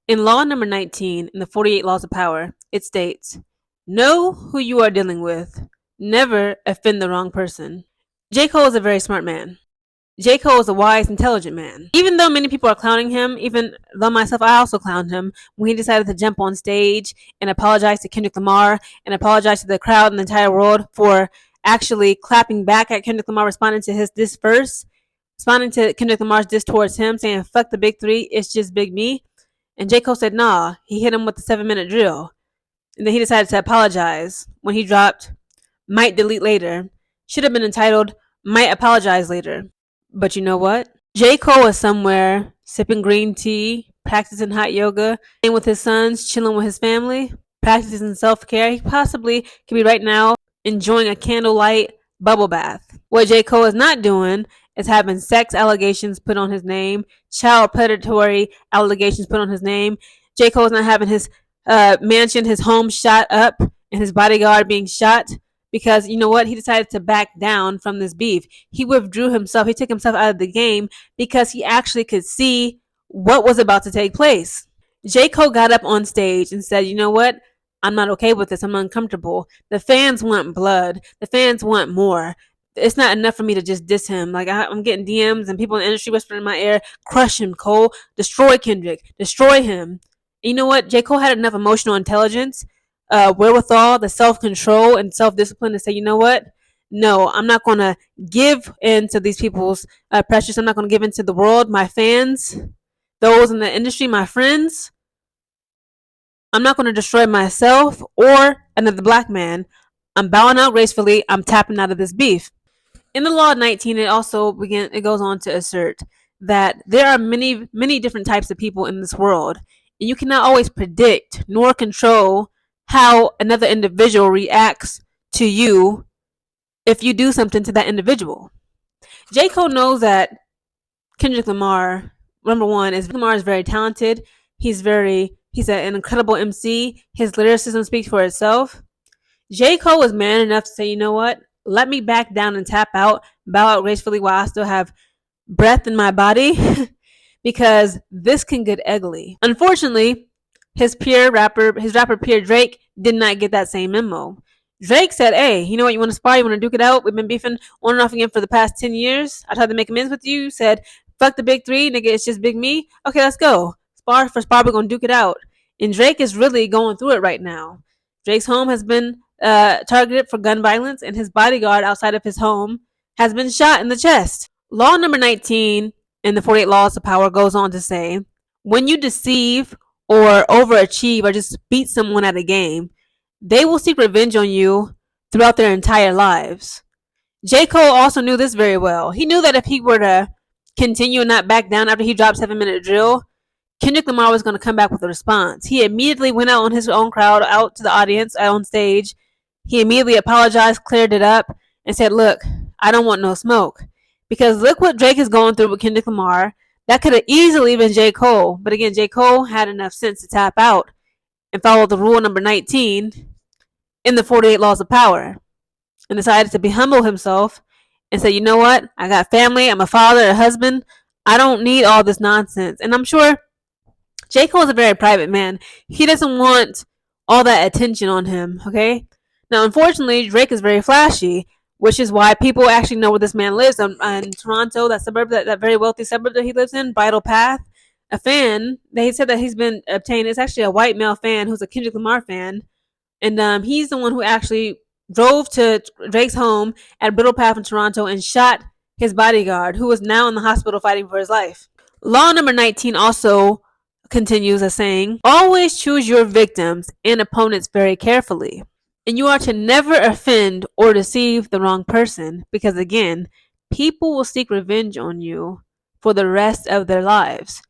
In law number 19 in the 48 Laws of Power, it states, know who you are dealing with. Never offend the wrong person. J. Cole is a very smart man. J. Cole is a wise, intelligent man. Even though many people are clowning him, even though myself, I also clowned him when he decided to jump on stage and apologize to Kendrick Lamar and apologize to the crowd and the entire world for actually clapping back at Kendrick Lamar, responding to his diss verse, responding to Kendrick Lamar's diss towards him, saying, fuck the big three, it's just Big Me. And J. Cole said, nah, he hit him with the 7-minute drill. And then he decided to apologize when he dropped Might Delete Later. Should have been entitled Might Apologize Later. But you know what? J. Cole is somewhere sipping green tea, practicing hot yoga, playing with his sons, chilling with his family, practicing self-care. He possibly could be right now enjoying a candlelight bubble bath. What J. Cole is not doing is having sex allegations put on his name, child predatory allegations put on his name. J. Cole is not having his mansion, his home shot up, and his bodyguard being shot. Because you know what? He decided to back down from this beef. He withdrew himself. He took himself out of the game because he actually could see what was about to take place. J. Cole got up on stage and said, you know what? I'm not okay with this. I'm uncomfortable. The fans want blood. The fans want more. It's not enough for me to just diss him. Like, I'm getting DMs and people in the industry whispering in my ear, crush him, Cole. Destroy Kendrick. Destroy him. And you know what? J. Cole had enough emotional intelligence, wherewithal, the self-control and self-discipline to say, you know what? No, I'm not going to give in to these people's pressures. I'm not going to give in to the world, my fans, those in the industry, my friends. I'm not going to destroy myself or another black man. I'm bowing out gracefully. I'm tapping out of this beef. In the law of 19, it goes on to assert that there are many different types of people in this world, and you cannot always predict nor control how another individual reacts to you if you do something to that individual. J. Cole knows that Kendrick Lamar, number one, is Lamar is very talented. He's an incredible MC. His lyricism speaks for itself. J. Cole is man enough to say, you know what? Let me back down and tap out, bow out gracefully while I still have breath in my body, because this can get ugly. Unfortunately, his rapper peer Drake did not get that same memo. Drake said, hey, you know what? You want to spar? You want to duke it out? We've been beefing on and off again for the past 10 years. I tried to make amends with you. Said, fuck the big three, nigga. It's just Big Me. Okay, let's go. Spar for spar. We're going to duke it out. And Drake is really going through it right now. Drake's home has been targeted for gun violence, and his bodyguard outside of his home has been shot in the chest. Law number 19 in the 48 Laws of Power goes on to say, when you deceive or overachieve or just beat someone at a game, they will seek revenge on you throughout their entire lives. J. Cole also knew this very well. He knew that if he were to continue and not back down after he dropped 7-minute drill, Kendrick Lamar was going to come back with a response. He immediately went out on his own crowd, out to the audience, out on stage. He immediately apologized, cleared it up, and said, look, I don't want no smoke. Because look what Drake is going through with Kendrick Lamar. That could have easily been J. Cole. But again, J. Cole had enough sense to tap out and follow the rule number 19 in the 48 Laws of Power, and decided to be humble himself and say, you know what? I got family. I'm a father, a husband. I don't need all this nonsense. And I'm sure J. Cole is a very private man. He doesn't want all that attention on him, okay? Now, unfortunately, Drake is very flashy, which is why people actually know where this man lives. In Toronto, that suburb, that very wealthy suburb that he lives in, Bridle Path. A fan, they said that he's been obtained. It's actually a white male fan who's a Kendrick Lamar fan. And he's the one who actually drove to Drake's home at Bridle Path in Toronto and shot his bodyguard, who is now in the hospital fighting for his life. Law number 19 also continues as saying, always choose your victims and opponents very carefully. And you are to never offend or deceive the wrong person, because again, people will seek revenge on you for the rest of their lives.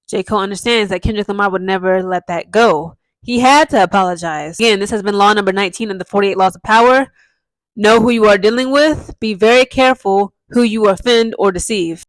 J. Cole understands that Kendrick Lamar would never let that go. He had to apologize. Again, this has been law number 19 of the 48 Laws of Power. Know who you are dealing with. Be very careful who you offend or deceive.